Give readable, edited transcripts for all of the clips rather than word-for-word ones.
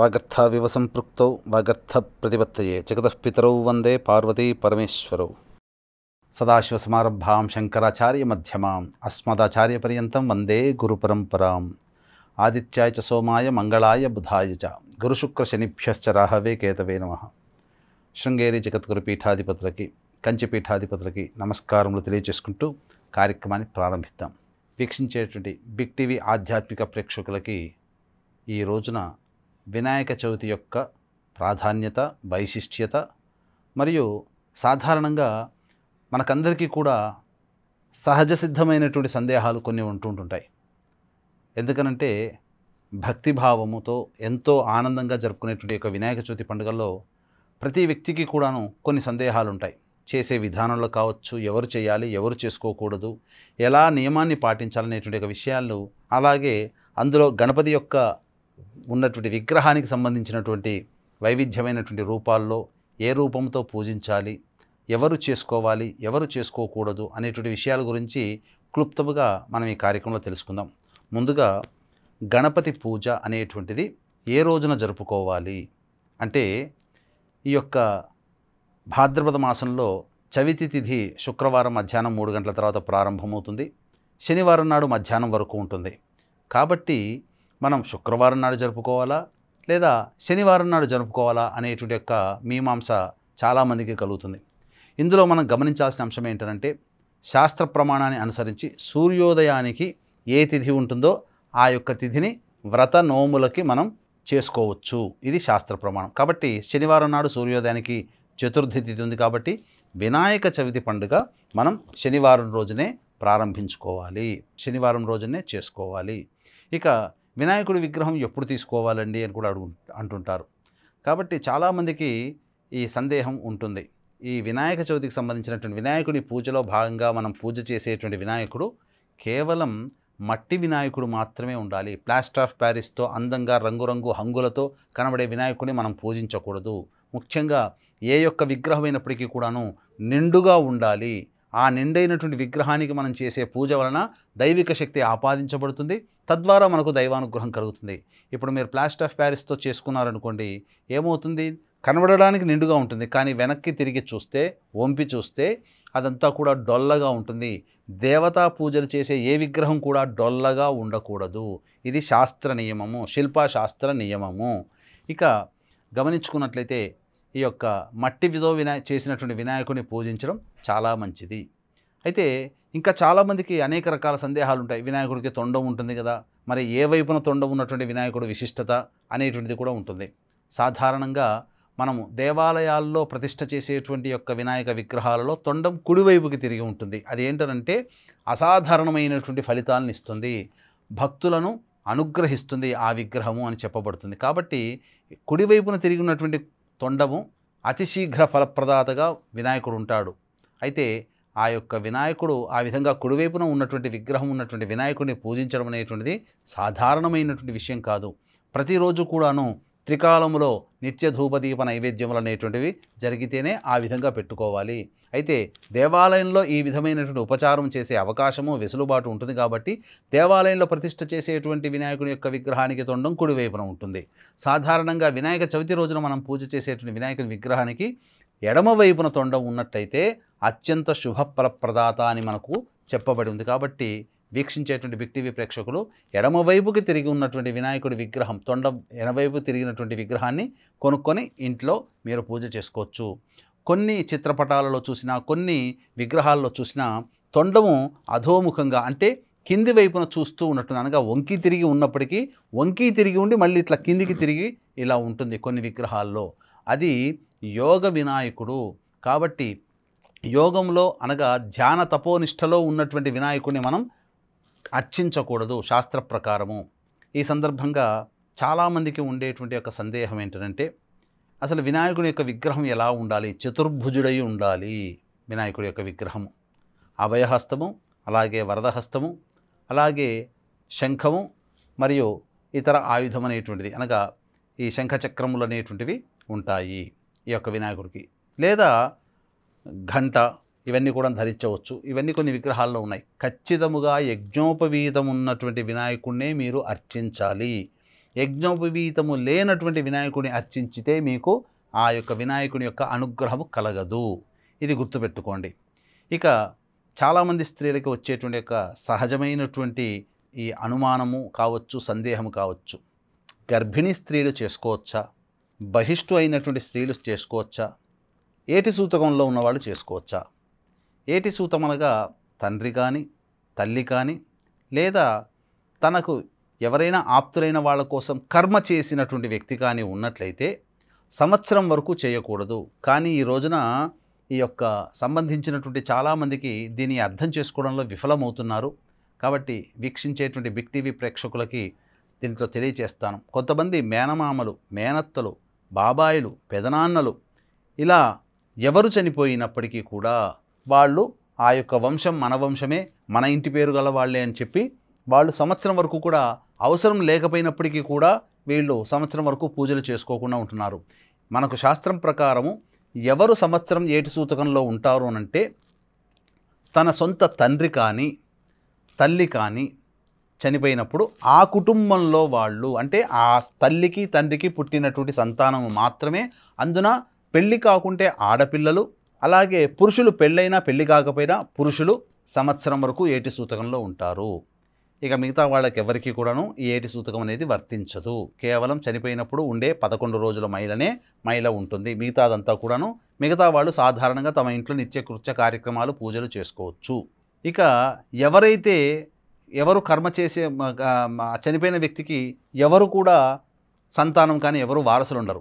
వాగర్థావివ సంపృక్తౌ వాగర్థప్రతిపత్తయే జగతః పితరౌ వందే పార్వతీ పరమేశ్వరౌ. సదాశివసమారబ్ధాం శంకరాచార్యమధ్యమాం అస్మదాచార్యపర్యంతం వందే గురుపరంపరాం. ఆదిత్యాయ చ సోమాయ మంగళాయ బుధాయ చ గురుశుక్రశనిభ్యశ్చ రాహవే కేతవే నమః. శృంగేరి జగద్గురు పీఠాధిపతులకి, కంచి పీఠాధిపతులకి నమస్కారములు తెలియజేసుకుంటూ కార్యక్రమాన్ని ప్రారంభిద్దాం. వీక్షించేటువంటి బిగ్ టీవీ ఆధ్యాత్మిక ప్రేక్షకులకి ఈ రోజున వినాయక చవితి యొక్క ప్రాధాన్యత, వైశిష్ట్యత మరియు సాధారణంగా మనకందరికీ కూడా సహజ సిద్ధమైనటువంటి సందేహాలు కొన్ని ఉంటుంటాయి. ఎందుకనంటే భక్తిభావముతో ఎంతో ఆనందంగా జరుపుకునేటువంటి యొక్క వినాయక చవితి పండుగల్లో ప్రతి వ్యక్తికి కూడాను కొన్ని సందేహాలు ఉంటాయి. చేసే విధానంలో కావచ్చు, ఎవరు చేయాలి, ఎవరు చేసుకోకూడదు, ఎలా నియమాన్ని పాటించాలనేటువంటి ఒక విషయాలు, అలాగే అందులో గణపతి యొక్క ఉన్నటువంటి విగ్రహానికి సంబంధించినటువంటి వైవిధ్యమైనటువంటి రూపాల్లో ఏ రూపంతో పూజించాలి, ఎవరు చేసుకోవాలి, ఎవరు చేసుకోకూడదు అనేటువంటి విషయాల గురించి క్లుప్తముగా మనం ఈ కార్యక్రమంలో తెలుసుకుందాం. ముందుగా గణపతి పూజ అనేటువంటిది ఏ రోజున జరుపుకోవాలి అంటే, ఈ యొక్క భాద్రపద మాసంలో చవితి తిథి శుక్రవారం మధ్యాహ్నం 3 గంటల తర్వాత ప్రారంభమవుతుంది. శనివారం నాడు మధ్యాహ్నం వరకు ఉంటుంది. కాబట్టి మనం శుక్రవారం నాడు జరుపుకోవాలా లేదా శనివారం నాడు జరుపుకోవాలా అనేటువంటి యొక్క మీమాంస చాలామందికి కలుగుతుంది. ఇందులో మనం గమనించాల్సిన అంశం ఏంటంటే, శాస్త్ర ప్రమాణాన్ని అనుసరించి సూర్యోదయానికి ఏ తిథి ఉంటుందో ఆ యొక్క తిథిని వ్రత నోములకి మనం చేసుకోవచ్చు. ఇది శాస్త్ర ప్రమాణం. కాబట్టి శనివారం నాడు సూర్యోదయానికి చతుర్థి తిథి ఉంది. కాబట్టి వినాయక చవితి పండుగ మనం శనివారం రోజునే ప్రారంభించుకోవాలి, శనివారం రోజునే చేసుకోవాలి. ఇక వినాయకుడి విగ్రహం ఎప్పుడు తీసుకోవాలండి అని కూడా అంటుంటారు. కాబట్టి చాలామందికి ఈ సందేహం ఉంటుంది. ఈ వినాయక చవితికి సంబంధించినటువంటి వినాయకుడి పూజలో భాగంగా మనం పూజ చేసేటువంటి వినాయకుడు కేవలం మట్టి వినాయకుడు మాత్రమే ఉండాలి. ప్లాస్టర్ ఆఫ్ ప్యారిస్తో అందంగా రంగురంగు హంగులతో కనబడే వినాయకుడిని మనం పూజించకూడదు. ముఖ్యంగా ఏ యొక్క విగ్రహం అయినప్పటికీ కూడాను నిండుగా ఉండాలి. ఆ నిండైనటువంటి విగ్రహానికి మనం చేసే పూజ వలన దైవిక శక్తి ఆపాదించబడుతుంది. తద్వారా మనకు దైవానుగ్రహం కలుగుతుంది. ఇప్పుడు మీరు ప్లాస్టర్ ఆఫ్ ప్యారిస్తో చేసుకున్నారనుకోండి, ఏమవుతుంది, కనబడడానికి నిండుగా ఉంటుంది, కానీ వెనక్కి తిరిగి చూస్తే, వంపి చూస్తే అదంతా కూడా డొల్లగా ఉంటుంది. దేవతా పూజలు చేసే ఏ విగ్రహం కూడా డొల్లగా ఉండకూడదు. ఇది శాస్త్ర నియమము, శిల్పశాస్త్ర నియమము. ఇక గమనించుకున్నట్లయితే ఈ యొక్క మట్టితో చేసినటువంటి వినాయకుడిని పూజించడం చాలా మంచిది. అయితే ఇంకా చాలామందికి అనేక రకాల సందేహాలు ఉంటాయి. వినాయకుడికి తొండం ఉంటుంది కదా, మరి ఏ వైపున తొండం ఉన్నటువంటి వినాయకుడు విశిష్టత అనేటువంటిది కూడా ఉంటుంది. సాధారణంగా మనము దేవాలయాల్లో ప్రతిష్ఠ చేసేటువంటి యొక్క వినాయక విగ్రహాలలో తొండం కుడివైపుకి తిరిగి ఉంటుంది. అది ఏంటంటే అసాధారణమైనటువంటి ఫలితాలను ఇస్తుంది, భక్తులను అనుగ్రహిస్తుంది ఆ విగ్రహము అని చెప్పబడుతుంది. కాబట్టి కుడివైపున తిరిగి ఉన్నటువంటి తొండము అతి శీఘ్ర ఫలప్రదాతగా వినాయకుడు ఉంటాడు. అయితే ఆ యొక్క వినాయకుడు ఆ విధంగా కుడివైపున ఉన్నటువంటి విగ్రహం ఉన్నటువంటి వినాయకుడిని పూజించడం అనేటువంటిది సాధారణమైనటువంటి విషయం కాదు. ప్రతిరోజు కూడాను త్రికాలములో నిత్య ధూపదీప నైవేద్యములు అనేటువంటివి జరిగితేనే ఆ విధంగా పెట్టుకోవాలి. అయితే దేవాలయంలో ఈ విధమైనటువంటి ఉపచారం చేసే అవకాశము, వెసులుబాటు ఉంటుంది. కాబట్టి దేవాలయంలో ప్రతిష్ఠ చేసేటువంటి వినాయకుని యొక్క విగ్రహానికి తొండం కుడివైపున ఉంటుంది. సాధారణంగా వినాయక చవితి రోజున మనం పూజ చేసేటువంటి వినాయకుని విగ్రహానికి ఎడమవైపున తొండం ఉన్నట్టయితే అత్యంత శుభఫలప్రదాత అని మనకు చెప్పబడి ఉంది. కాబట్టి వీక్షించేటువంటి బిగ్ టీవీ ప్రేక్షకులు ఎడమవైపుకి తిరిగి ఉన్నటువంటి వినాయకుడి విగ్రహం, తొండం ఎడమవైపు తిరిగినటువంటి విగ్రహాన్ని కొనుక్కొని ఇంట్లో మీరు పూజ చేసుకోవచ్చు. కొన్ని చిత్రపటాలలో చూసినా, కొన్ని విగ్రహాల్లో చూసినా తొండము అధోముఖంగా అంటే కింది వైపున చూస్తూ ఉన్నట్టుంది. అనగా వంకి తిరిగి ఉన్నప్పటికీ వంకి తిరిగి ఉండి మళ్ళీ ఇట్లా కిందికి తిరిగి ఇలా ఉంటుంది కొన్ని విగ్రహాల్లో. అది యోగ వినాయకుడు. కాబట్టి యోగంలో అనగా ధ్యాన తపోనిష్టలో ఉన్నటువంటి వినాయకుడిని మనం అర్చించకూడదు శాస్త్ర ప్రకారము. ఈ సందర్భంగా చాలామందికి ఉండేటువంటి యొక్క సందేహం ఏంటంటే, అసలు వినాయకుడి యొక్క విగ్రహం ఎలా ఉండాలి? చతుర్భుజుడై ఉండాలి వినాయకుడి యొక్క విగ్రహము. అభయహస్తము, అలాగే వరదహస్తము, అలాగే శంఖము మరియు ఇతర ఆయుధం అనేటువంటిది, అనగా ఈ శంఖచక్రములు అనేటువంటివి ఉంటాయి ఈ యొక్క వినాయకుడికి. లేదా ఘంట, ఇవన్నీ కూడా ధరించవచ్చు. ఇవన్నీ కొన్ని విగ్రహాల్లో ఉన్నాయి. ఖచ్చితముగా యజ్ఞోపవీతం ఉన్నటువంటి వినాయకుడినే మీరు అర్చించాలి. యజ్ఞోపవీతము లేనటువంటి వినాయకుడిని అర్చించితే మీకు ఆ యొక్క వినాయకుని యొక్క అనుగ్రహము కలగదు. ఇది గుర్తుపెట్టుకోండి. ఇక చాలామంది స్త్రీలకు వచ్చేటువంటి యొక్క సహజమైనటువంటి ఈ అనుమానము కావచ్చు, సందేహము కావచ్చు. గర్భిణీ స్త్రీలు చేసుకోవచ్చా? బహిష్టు అయినటువంటి స్త్రీలు చేసుకోవచ్చా? ఏటి సూతకంలో ఉన్నవాళ్ళు చేసుకోవచ్చా? ఏటి సూతం అనగా తండ్రి కానీ, తల్లి కానీ, లేదా తనకు ఎవరైనా ఆప్తులైన వాళ్ళ కోసం కర్మ చేసినటువంటి వ్యక్తి కానీ ఉన్నట్లయితే సంవత్సరం వరకు చేయకూడదు. కానీ ఈ రోజున ఈ యొక్క సంబంధించినటువంటి చాలామందికి దీన్ని అర్థం చేసుకోవడంలో విఫలమవుతున్నారు. కాబట్టి వీక్షించేటువంటి బిగ్ టీవీ ప్రేక్షకులకి దీంట్లో తెలియచేస్తాను. కొంతమంది మేనమామలు, మేనత్తలు, బాబాయిలు, పెదనాన్నలు ఇలా ఎవరు చనిపోయినప్పటికీ కూడా వాళ్ళు ఆ యొక్క వంశం మన వంశమే, మన ఇంటి పేరు గల వాళ్ళే అని చెప్పి వాళ్ళు సంవత్సరం వరకు కూడా అవసరం లేకపోయినప్పటికీ కూడా వీళ్ళు సంవత్సరం వరకు పూజలు చేసుకోకుండా ఉంటున్నారు. మనకు శాస్త్రం ప్రకారము ఎవరు సంవత్సరం ఏటి సూతకంలో ఉంటారు అనంటే తన సొంత తండ్రి కానీ, తల్లి కానీ చనిపోయినప్పుడు ఆ కుటుంబంలో వాళ్ళు, అంటే ఆ తల్లికి తండ్రికి పుట్టినటువంటి సంతానం మాత్రమే. అందున పెళ్ళి కాకుంటే ఆడపిల్లలు, అలాగే పురుషులు పెళ్ళైనా పెళ్ళి కాకపోయినా పురుషులు సంవత్సరం వరకు ఏటి సూతకంలో ఉంటారు. ఇక మిగతా వాళ్ళకి ఎవరికి కూడాను ఈ ఏటి సూతకం అనేది వర్తించదు. కేవలం చనిపోయినప్పుడు ఉండే 11 రోజుల మైల ఉంటుంది. మిగతాదంతా కూడాను మిగతా వాళ్ళు సాధారణంగా తమ ఇంట్లో నిత్యకృత్య కార్యక్రమాలు, పూజలు చేసుకోవచ్చు. ఇక ఎవరు కర్మ చేసే చనిపోయిన వ్యక్తికి ఎవరు కూడా సంతానం కానీ ఎవరు వారసులు ఉండరు.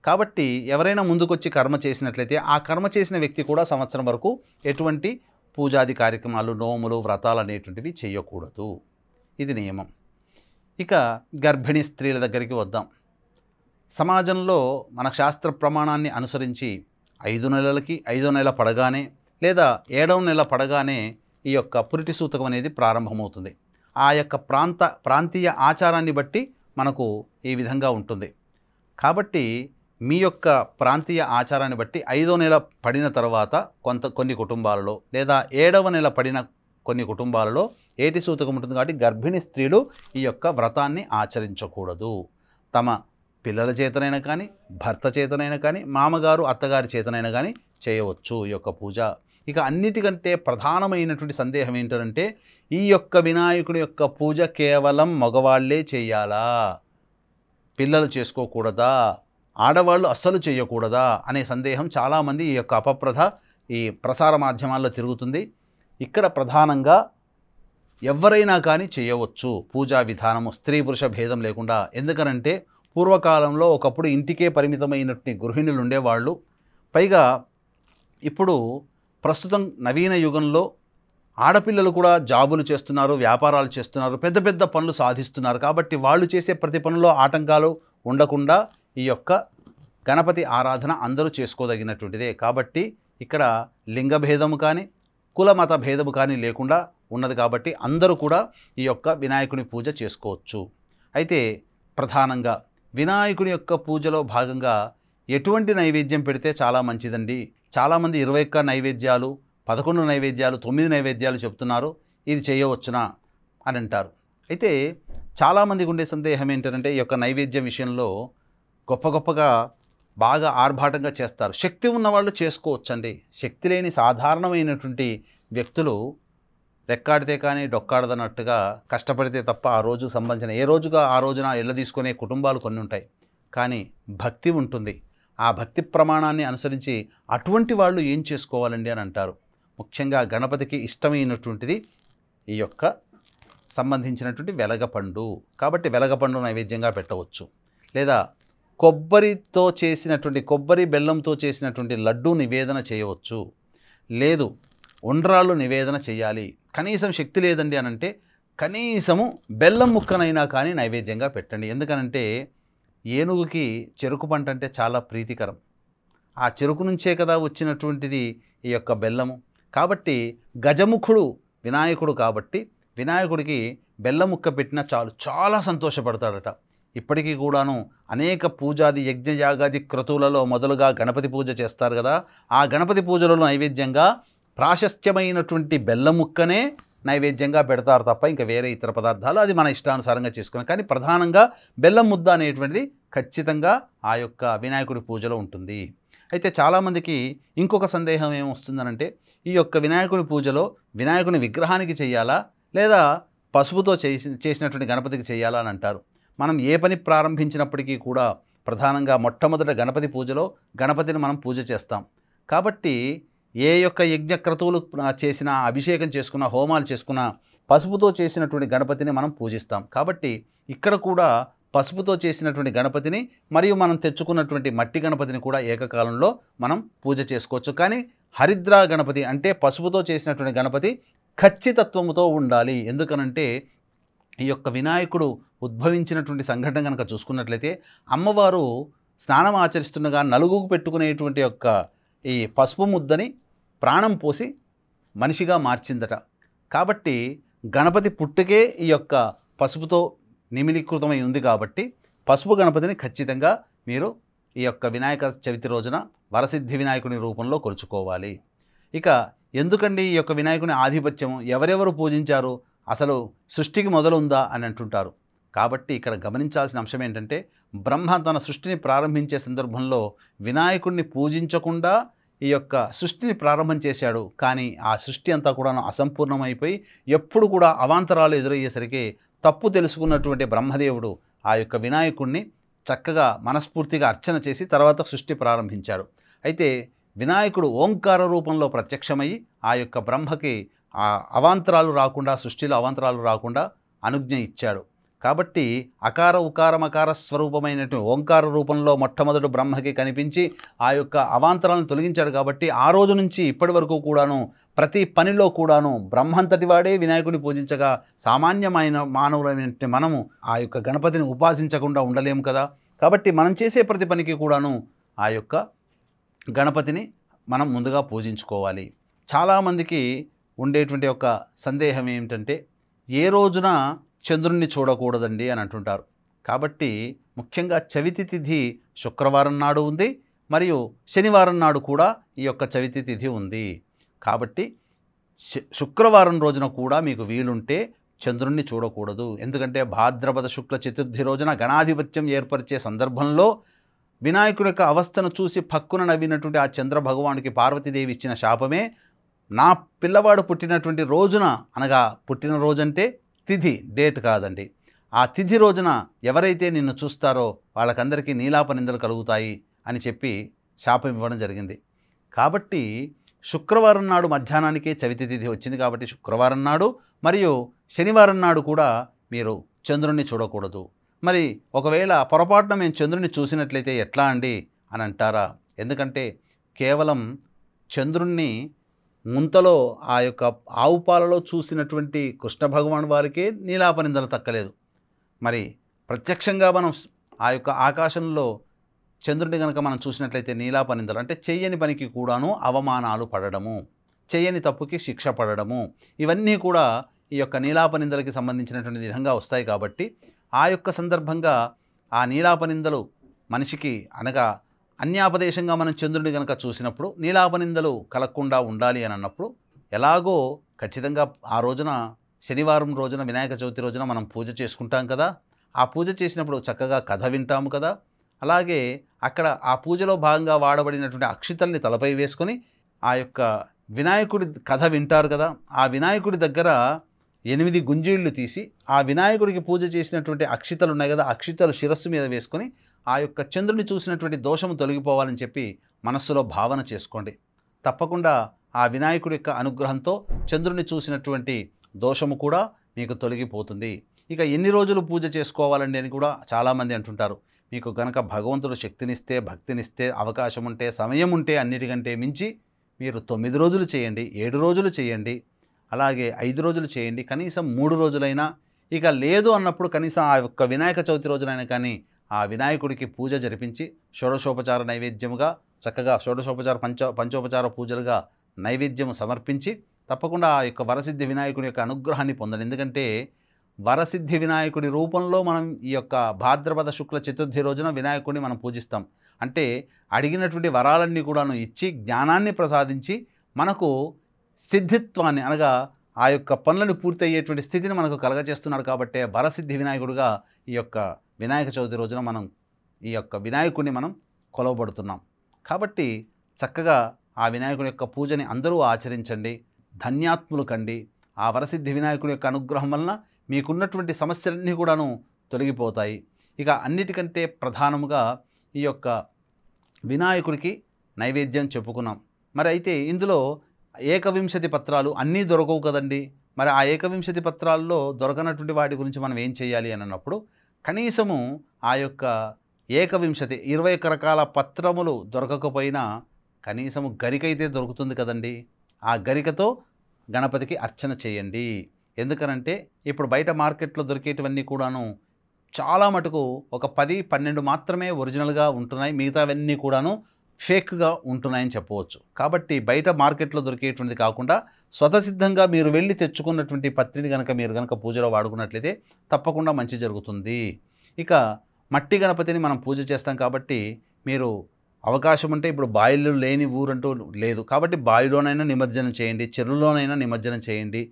కాబట్టి ఎవరైనా ముందుకొచ్చి కర్మ చేసినట్లయితే ఆ కర్మ చేసిన వ్యక్తి కూడా సంవత్సరం వరకు ఎటువంటి పూజాది కార్యక్రమాలు, నోములు, వ్రతాలు అనేటువంటివి చేయకూడదు. ఇది నియమం. ఇక గర్భిణీ స్త్రీల దగ్గరికి వద్దాం. సమాజంలో మన శాస్త్ర ప్రమాణాన్ని అనుసరించి 5 నెలలకి 5వ నెల పడగానే లేదా 7వ నెల పడగానే ఈ యొక్క పురిటి సూతకం అనేది ప్రారంభమవుతుంది. ఆ యొక్క ప్రాంతీయ ఆచారాన్ని బట్టి మనకు ఈ విధంగా ఉంటుంది. కాబట్టి మీ యొక్క ప్రాంతీయ ఆచారాన్ని బట్టి 5వ నెల పడిన తర్వాత కొన్ని కుటుంబాలలో లేదా 7వ నెల పడిన కొన్ని కుటుంబాలలో ఏటి సూతకం ఉంటుంది. కాబట్టి గర్భిణీ స్త్రీలు ఈ యొక్క వ్రతాన్ని ఆచరించకూడదు. తమ పిల్లల చేతనైనా కానీ, భర్త చేతనైనా కానీ, మామగారు అత్తగారి చేతనైనా కానీ చేయవచ్చు ఈ యొక్క పూజ. ఇక అన్నిటికంటే ప్రధానమైనటువంటి సందేహం ఏంటంటే ఈ యొక్క వినాయకుడి యొక్క పూజ కేవలం మగవాళ్లే చేయాలా, పిల్లలు చేసుకోకూడదా, ఆడవాళ్ళు అస్సలు చేయకూడదా అనే సందేహం చాలామంది ఈ యొక్క అపప్రథ ఈ ప్రసార మాధ్యమాల్లో తిరుగుతుంది. ఇక్కడ ప్రధానంగా ఎవరైనా కానీ చేయవచ్చు పూజా విధానము, స్త్రీ పురుష భేదం లేకుండా. ఎందుకనంటే పూర్వకాలంలో ఒకప్పుడు ఇంటికే పరిమితమైనటువంటి గృహిణులు ఉండేవాళ్ళు. పైగా ఇప్పుడు ప్రస్తుతం నవీన యుగంలో ఆడపిల్లలు కూడా జాబులు చేస్తున్నారు, వ్యాపారాలు చేస్తున్నారు, పెద్ద పెద్ద పనులు సాధిస్తున్నారు. కాబట్టి వాళ్ళు చేసే ప్రతి పనుల్లో ఆటంకాలు ఉండకుండా ఈ యొక్క గణపతి ఆరాధన అందరూ చేసుకోదగినటువంటిదే. కాబట్టి ఇక్కడ లింగ భేదము కానీ, కుల మత భేదము కానీ లేకుండా ఉన్నది. కాబట్టి అందరూ కూడా ఈ యొక్క వినాయకుని పూజ చేసుకోవచ్చు. అయితే ప్రధానంగా వినాయకుని యొక్క పూజలో భాగంగా ఎటువంటి నైవేద్యం పెడితే చాలా మంచిదండి? చాలామంది 21 నైవేద్యాలు, 11 నైవేద్యాలు, 9 నైవేద్యాలు చెప్తున్నారు. ఇది చేయవచ్చునా అని అంటారు. అయితే చాలామందికి ఉండే సందేహం ఏంటంటే ఈ యొక్క నైవేద్యం విషయంలో గొప్పగా బాగా ఆర్భాటంగా చేస్తారు. శక్తి ఉన్నవాళ్ళు చేసుకోవచ్చండి. శక్తి లేని సాధారణమైనటువంటి వ్యక్తులు రెక్కాడితే కానీ డొక్కాడదన్నట్టుగా కష్టపడితే తప్ప ఆ రోజు సంబంధించిన ఏ రోజుగా ఆ రోజున ఇళ్ళ తీసుకునే కుటుంబాలు కొన్ని ఉంటాయి. కానీ భక్తి ఉంటుంది. ఆ భక్తి ప్రమాణాన్ని అనుసరించి అటువంటి వాళ్ళు ఏం చేసుకోవాలండి అని అంటారు. ముఖ్యంగా గణపతికి ఇష్టమైనటువంటిది ఈ యొక్క సంబంధించినటువంటి వెలగపండు. కాబట్టి వెలగపండు నైవేద్యంగా పెట్టవచ్చు. లేదా కొబ్బరితో చేసినటువంటి కొబ్బరి బెల్లంతో చేసినటువంటి లడ్డూ నివేదన చేయవచ్చు. లేదు ఉండ్రాళ్ళు నివేదన చేయాలి, కనీసం శక్తి లేదండి అనంటే కనీసము బెల్లం ముక్కనైనా కానీ నైవేద్యంగా పెట్టండి. ఎందుకనంటే ఏనుగుకి చెరుకు పంట అంటే చాలా ప్రీతికరం. ఆ చెరుకు నుంచే కదా వచ్చినటువంటిది ఈ యొక్క బెల్లము. కాబట్టి గజముఖుడు వినాయకుడు కాబట్టి వినాయకుడికి బెల్లం ముక్క పెట్టినా చాలు, చాలా సంతోషపడతాడట. ఇప్పటికీ కూడాను అనేక పూజాది యజ్ఞయాగాది క్రతువులలో మొదలుగా గణపతి పూజ చేస్తారు కదా. ఆ గణపతి పూజలలో నైవేద్యంగా ప్రాశస్త్యమైనటువంటి బెల్లం ముక్కనే నైవేద్యంగా పెడతారు తప్ప ఇంకా వేరే ఇతర పదార్థాలు అది మన ఇష్టానుసారంగా చేసుకున్నాం. కానీ ప్రధానంగా బెల్లం ముద్ద అనేటువంటిది ఖచ్చితంగా ఆ యొక్క వినాయకుడి పూజలో ఉంటుంది. అయితే చాలామందికి ఇంకొక సందేహం ఏమొస్తుందనంటే, ఈ యొక్క వినాయకుడి పూజలో వినాయకుని విగ్రహానికి చేయాలా లేదా పసుపుతో చేసినటువంటి గణపతికి చేయాలా అని అంటారు. మనం ఏ పని ప్రారంభించినప్పటికీ కూడా ప్రధానంగా మొట్టమొదట గణపతి పూజలో గణపతిని మనం పూజ చేస్తాం. కాబట్టి ఏ యొక్క యజ్ఞక్రతువులు చేసినా, అభిషేకం చేసుకున్న, హోమాలు చేసుకున్న పసుపుతో చేసినటువంటి గణపతిని మనం పూజిస్తాం. కాబట్టి ఇక్కడ కూడా పసుపుతో చేసినటువంటి గణపతిని మరియు మనం తెచ్చుకున్నటువంటి మట్టి గణపతిని కూడా ఏకకాలంలో మనం పూజ చేసుకోవచ్చు. కానీ హరిద్రా గణపతి అంటే పసుపుతో చేసినటువంటి గణపతి ఖచ్చితత్వముతో ఉండాలి. ఎందుకనంటే ఈ యొక్క వినాయకుడు ఉద్భవించినటువంటి సంఘటన కనుక చూసుకున్నట్లయితే, అమ్మవారు స్నానం ఆచరిస్తుండగా నలుగుకు పెట్టుకునేటువంటి యొక్క ఈ పసుపు ముద్దని ప్రాణం పోసి మనిషిగా మార్చిందట. కాబట్టి గణపతి పుట్టుకే ఈ యొక్క పసుపుతో నిమిలీకృతమై ఉంది. కాబట్టి పసుపు గణపతిని ఖచ్చితంగా మీరు ఈ యొక్క వినాయక చవితి రోజున వరసిద్ధి వినాయకుని రూపంలో కొలుచుకోవాలి. ఇక ఎందుకండి ఈ యొక్క వినాయకుని ఆధిపత్యం, ఎవరెవరు పూజించారు, అసలు సృష్టికి మొదలుందా అని అంటుంటారు. కాబట్టి ఇక్కడ గమనించాల్సిన అంశం ఏంటంటే, బ్రహ్మ తన సృష్టిని ప్రారంభించే సందర్భంలో వినాయకుడిని పూజించకుండా ఈ యొక్క సృష్టిని ప్రారంభం చేశాడు. కానీ ఆ సృష్టి అంతా కూడా అసంపూర్ణమైపోయి ఎప్పుడు కూడా అవాంతరాలు ఎదురయ్యేసరికి తప్పు తెలుసుకున్నటువంటి బ్రహ్మదేవుడు ఆ యొక్క వినాయకుడిని చక్కగా మనస్ఫూర్తిగా అర్చన చేసి తర్వాత సృష్టి ప్రారంభించాడు. అయితే వినాయకుడు ఓంకార రూపంలో ప్రత్యక్షమయ్యి ఆ యొక్క బ్రహ్మకి ఆ అవాంతరాలు రాకుండా, సృష్టిలో అవాంతరాలు రాకుండా అనుజ్ఞ ఇచ్చాడు. కాబట్టి అకార ఉకార మకార స్వరూపమైనటువంటి ఓంకార రూపంలో మొట్టమొదటి బ్రహ్మకి కనిపించి ఆ యొక్క అవాంతరాలను తొలగించాడు. కాబట్టి ఆ రోజు నుంచి ఇప్పటి వరకు కూడాను ప్రతి పనిలో కూడాను బ్రహ్మంతటి వాడే వినాయకుడిని పూజించగా సామాన్యమైన మానవులైన మనము ఆ యొక్క గణపతిని ఉపాసించకుండా ఉండలేము కదా. కాబట్టి మనం చేసే ప్రతి పనికి కూడాను ఆ యొక్క గణపతిని మనం ముందుగా పూజించుకోవాలి. చాలామందికి ఉండేటువంటి ఒక సందేహం ఏమిటంటే, ఏ రోజున చంద్రుణ్ణి చూడకూడదండి అని అంటుంటారు. కాబట్టి ముఖ్యంగా చవితి తిథి శుక్రవారం నాడు ఉంది, మరియు శనివారం నాడు కూడా ఈ యొక్క చవితి తిథి ఉంది. కాబట్టి శుక్రవారం రోజున కూడా మీకు వీలుంటే చంద్రుణ్ణి చూడకూడదు. ఎందుకంటే భాద్రపద శుక్ల చతుర్థి రోజున గణాధిపత్యం ఏర్పరిచే సందర్భంలో వినాయకుడి యొక్క అవస్థను చూసి పక్కున నవ్వినటువంటి ఆ చంద్ర భగవానుడికి పార్వతీదేవి ఇచ్చిన శాపమే, నా పిల్లవాడు పుట్టినటువంటి రోజున, అనగా పుట్టినరోజంటే తిథి, డేట్ కాదండి, ఆ తిథి రోజున ఎవరైతే నిన్ను చూస్తారో వాళ్ళకందరికీ నీలాపనిందలు కలుగుతాయి అని చెప్పి శాపం ఇవ్వడం జరిగింది. కాబట్టి శుక్రవారం నాడు మధ్యాహ్నానికే చవితి తిథి వచ్చింది. కాబట్టి శుక్రవారం నాడు మరియు శనివారం నాడు కూడా మీరు చంద్రుణ్ణి చూడకూడదు. మరి ఒకవేళ పొరపాటున మేము చంద్రుని చూసినట్లయితే ఎట్లా అండి అని అంటారా? ఎందుకంటే కేవలం చంద్రుణ్ణి ముంతలో ఆ యొక్క ఆవు పాలలో చూసినటువంటి కృష్ణ భగవాన్ వారికే నీలాపనిందలు తక్కలేదు. మరి ప్రత్యక్షంగా మనం ఆ యొక్క ఆకాశంలో చంద్రుడిని కనుక మనం చూసినట్లయితే నీలాపనిందలు అంటే చెయ్యని పనికి కూడాను అవమానాలు పడడము, చెయ్యని తప్పుకి శిక్ష పడడము, ఇవన్నీ కూడా ఈ యొక్క నీలాపనిందలకి సంబంధించినటువంటి విధంగా వస్తాయి. కాబట్టి ఆ యొక్క సందర్భంగా ఆ నీలాపనిందలు మనిషికి, అనగా అన్యాపదేశంగా మనం చంద్రుడిని కనుక చూసినప్పుడు నీలాపనిందలు కలగకుండా ఉండాలి అని అన్నప్పుడు, ఎలాగో ఖచ్చితంగా ఆ రోజున శనివారం రోజున వినాయక చవితి రోజున మనం పూజ చేసుకుంటాం కదా. ఆ పూజ చేసినప్పుడు చక్కగా కథ వింటాము కదా. అలాగే అక్కడ ఆ పూజలో భాగంగా వాడబడినటువంటి అక్షితల్ని తలపై వేసుకొని ఆ యొక్క వినాయకుడి కథ వింటారు కదా. ఆ వినాయకుడి దగ్గర 8 గుంజీళ్ళు తీసి ఆ వినాయకుడికి పూజ చేసినటువంటి అక్షితలు ఉన్నాయి కదా, అక్షితలు శిరస్సు మీద వేసుకొని ఆ యొక్క చంద్రుని చూసినటువంటి దోషము తొలగిపోవాలని చెప్పి మనస్సులో భావన చేసుకోండి. తప్పకుండా ఆ వినాయకుడి యొక్క అనుగ్రహంతో చంద్రుని చూసినటువంటి దోషము కూడా మీకు తొలగిపోతుంది. ఇక ఎన్ని రోజులు పూజ చేసుకోవాలండి అని కూడా చాలామంది అంటుంటారు. మీకు కనుక భగవంతుడు శక్తినిస్తే, భక్తినిస్తే, అవకాశం ఉంటే, సమయం ఉంటే అన్నిటికంటే మించి మీరు 9 రోజులు చేయండి, 7 రోజులు చేయండి, అలాగే 5 రోజులు చేయండి, కనీసం 3 రోజులైనా. ఇక లేదు అన్నప్పుడు కనీసం ఆ యొక్క వినాయక చవితి రోజునైనా కానీ ఆ వినాయకుడికి పూజ జరిపించి షోడశోపచార నైవేద్యముగా చక్కగా షోడశోపచార పంచోపచార పూజలుగా నైవేద్యము సమర్పించి తప్పకుండా ఆ యొక్క వరసిద్ధి వినాయకుడి యొక్క అనుగ్రహాన్ని పొందండి. ఎందుకంటే వరసిద్ధి వినాయకుడి రూపంలో మనం ఈ యొక్క భాద్రపద శుక్ల చతుర్థి రోజున వినాయకుడిని మనం పూజిస్తాం. అంటే అడిగినటువంటి వరాలన్నీ కూడాను ఇచ్చి జ్ఞానాన్ని ప్రసాదించి మనకు సిద్ధిత్వాన్ని, అనగా ఆ యొక్క పనులను పూర్తి అయ్యేటువంటి స్థితిని మనకు కలగజేస్తున్నాడు కాబట్టే వరసిద్ధి వినాయకుడిగా ఈ యొక్క వినాయక చవితి రోజున మనం ఈ యొక్క వినాయకుడిని మనం కొలవబడుతున్నాం. కాబట్టి చక్కగా ఆ వినాయకుడి యొక్క పూజని అందరూ ఆచరించండి, ధన్యాత్ములు కండి. ఆ వరసిద్ధి వినాయకుడి యొక్క అనుగ్రహం వలన మీకున్నటువంటి సమస్యలన్నీ కూడాను తొలగిపోతాయి. ఇక అన్నిటికంటే ప్రధానముగా ఈ యొక్క వినాయకుడికి నైవేద్యం చెప్పుకున్నాం. మరి అయితే ఇందులో ఏకవింశతి పత్రాలు అన్నీ దొరకవు కదండి. మరి ఆ ఏకవింశతి పత్రాల్లో దొరకనటువంటి వాటి గురించి మనం ఏం చేయాలి అని అన్నప్పుడు కనీసము ఆ యొక్క ఏకవింశతి 21 రకాల పత్రములు దొరకకపోయినా కనీసము గరికైతే దొరుకుతుంది కదండి. ఆ గరికతో గణపతికి అర్చన చేయండి. ఎందుకనంటే ఇప్పుడు బయట మార్కెట్లో దొరికేటివన్నీ కూడాను చాలా మటుకు ఒక 10-12 మాత్రమే ఒరిజినల్గా ఉంటున్నాయి, మిగతావన్నీ కూడాను ఫేక్గా ఉంటున్నాయని చెప్పవచ్చు. కాబట్టి బయట మార్కెట్లో దొరికేటువంటిది కాకుండా స్వతసిద్ధంగా మీరు వెళ్ళి తెచ్చుకున్నటువంటి పత్రిని మీరు కనుక పూజలో వాడుకున్నట్లయితే తప్పకుండా మంచి జరుగుతుంది. ఇక మట్టి గణపతిని మనం పూజ చేస్తాం కాబట్టి మీరు అవకాశం ఉంటే ఇప్పుడు బాయిలు లేని ఊరంటూ లేదు కాబట్టి బావిలోనైనా నిమజ్జనం చేయండి, చెరువులోనైనా నిమజ్జనం చేయండి,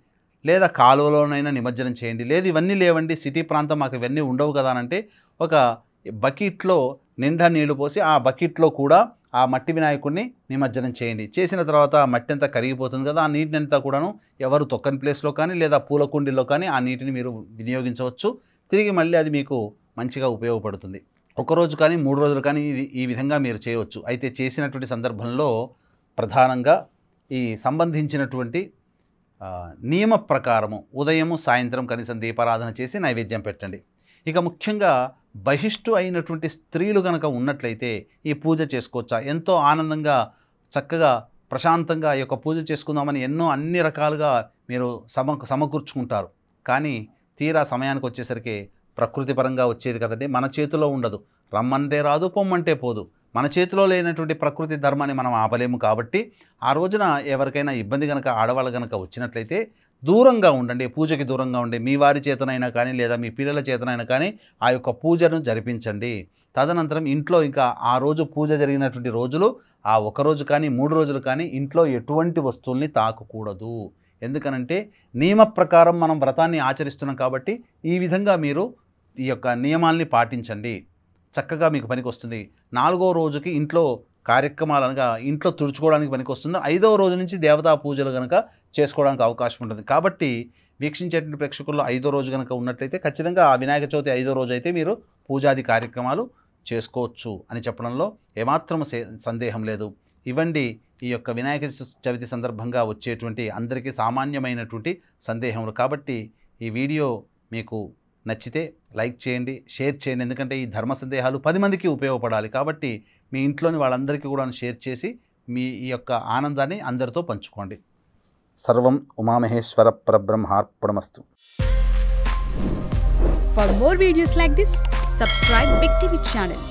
లేదా కాలువలోనైనా నిమజ్జనం చేయండి. లేదు ఇవన్నీ లేవండి, సిటీ ప్రాంతం మాకు ఇవన్నీ ఉండవు కదా అంటే ఒక బకెట్లో నిండా నీళ్లు పోసి ఆ బకెట్లో కూడా ఆ మట్టి వినాయకుడిని నిమజ్జనం చేయండి. చేసిన తర్వాత ఆ మట్టి అంతా కరిగిపోతుంది కదా, ఆ నీటిని అంతా కూడాను ఎవరు తొక్కని ప్లేస్లో కానీ లేదా పూల కుండీల్లో కానీ ఆ నీటిని మీరు వినియోగించవచ్చు. తిరిగి మళ్ళీ అది మీకు మంచిగా ఉపయోగపడుతుంది. ఒకరోజు కానీ 3 రోజులు కానీ ఈ విధంగా మీరు చేయవచ్చు. అయితే చేసినటువంటి సందర్భంలో ప్రధానంగా ఈ సంబంధించినటువంటి నియమ ప్రకారము ఉదయము సాయంత్రం కనీసం దీపారాధన చేసి నైవేద్యం పెట్టండి. ఇక ముఖ్యంగా బహిష్టు అయినటువంటి స్త్రీలు కనుక ఉన్నట్లయితే ఈ పూజ చేసుకోవచ్చా? ఎంతో ఆనందంగా చక్కగా ప్రశాంతంగా ఈ యొక్క పూజ చేసుకుందామని అన్ని రకాలుగా మీరు సమకూర్చుకుంటారు. కానీ తీరా సమయానికి వచ్చేసరికి ప్రకృతి పరంగా వచ్చేది కదండి, మన చేతిలో ఉండదు. రమ్మంటే రాదు, పొమ్మంటే పోదు. మన చేతిలో లేనటువంటి ప్రకృతి ధర్మాన్ని మనం ఆపలేము. కాబట్టి ఆ రోజున ఎవరికైనా ఇబ్బంది కనుక ఆడవాళ్ళు కనుక వచ్చినట్లయితే దూరంగా ఉండండి, పూజకి దూరంగా ఉండి మీ వారి చేతనైనా కానీ లేదా మీ పిల్లల చేతనైనా కానీ ఆ యొక్క పూజను జరిపించండి. తదనంతరం ఇంట్లో ఇంకా ఆ రోజు పూజ జరిగినటువంటి రోజులు ఆ 1 రోజు కానీ 3 రోజులు కానీ ఇంట్లో ఎటువంటి వస్తువుల్ని తాకకూడదు. ఎందుకనంటే నియమ ప్రకారం మనం వ్రతాన్ని ఆచరిస్తున్నాం కాబట్టి ఈ విధంగా మీరు ఈ యొక్క నియమాల్ని పాటించండి. చక్కగా మీకు పనికి వస్తుంది. 4వ రోజుకి ఇంట్లో కార్యక్రమాలు అనగా ఇంట్లో తుడుచుకోవడానికి పనికి వస్తుంది. 5వ రోజు నుంచి దేవతా పూజలు కనుక చేసుకోవడానికి అవకాశం ఉంటుంది. కాబట్టి వీక్షించేటువంటి ప్రేక్షకుల్లో 5వ రోజు కనుక ఉన్నట్లయితే ఖచ్చితంగా ఆ వినాయక చవితి 5వ రోజు అయితే మీరు పూజాది కార్యక్రమాలు చేసుకోవచ్చు అని చెప్పడంలో ఏమాత్రం సందేహం లేదు. ఇవ్వండి ఈ యొక్క వినాయక చవితి సందర్భంగా వచ్చేటువంటి అందరికీ సామాన్యమైనటువంటి సందేహములు. కాబట్టి ఈ వీడియో మీకు నచ్చితే లైక్ చేయండి, షేర్ చేయండి. ఎందుకంటే ఈ ధర్మ సందేహాలు 10 మందికి ఉపయోగపడాలి. కాబట్టి మీ ఇంట్లోని వాళ్ళందరికీ కూడా షేర్ చేసి మీ ఈ యొక్క ఆనందాన్ని అందరితో పంచుకోండి. సర్వం Umamaheshwara పరబ్రహ్మార్పణమస్తు. For more videos like this, subscribe Big TV channel.